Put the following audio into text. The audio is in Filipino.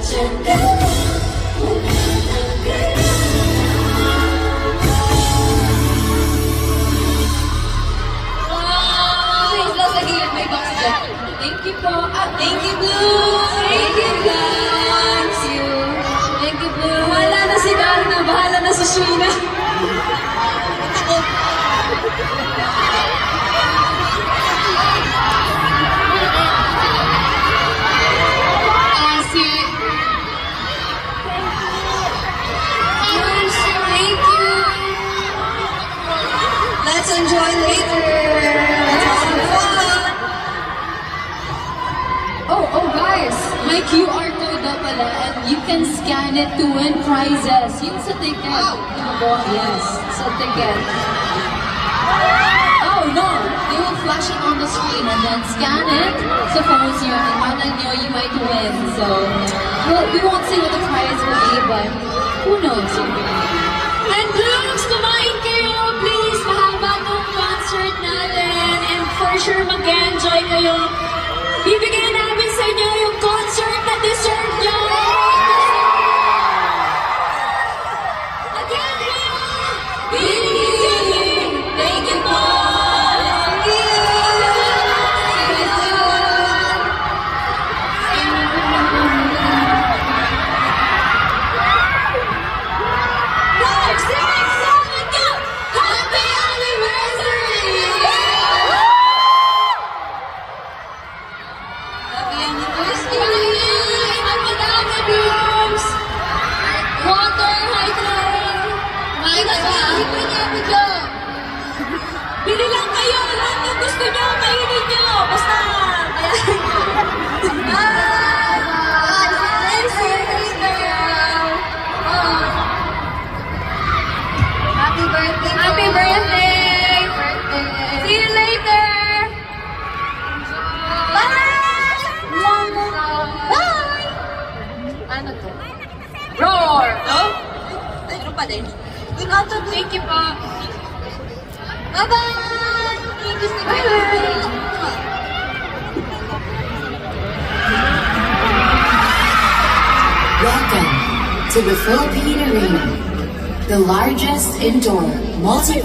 Please lang sa gilid, may box dyan. Thank you po. Thank you, Blue. Thank you, Blue. Thank you, Blue. Bahala na si Darna. Bahala na si Sheena. Let's enjoy later. Let's have some fun. Oh guys, may QR code na pala and you can scan it to win prizes. Yung sa ticket. Yes, sa ticket. Oh no, they will flash it on the screen and then scan it sa phones nyo and malay nyo you might win. So, well, we won't say what the prize will be, but who knows? And Blooms, kumain kayo, please. Mahaba tong concert natin. And for sure, mag-enjoy kayo. Bibigyan namin sa inyo yung concert na deserve nyo. Again, thank you po. Thank you. Bili lang kayo! Lahat ng gusto nyo, kainin nyo! Basta! Happy birthday! Happy birthday! See you later! Bye! Bye! Ano to? Roar! Oh? Ano pa din? Thank you po! Bye-bye! Thank you so much. Welcome to the Philippine Arena, the largest indoor multi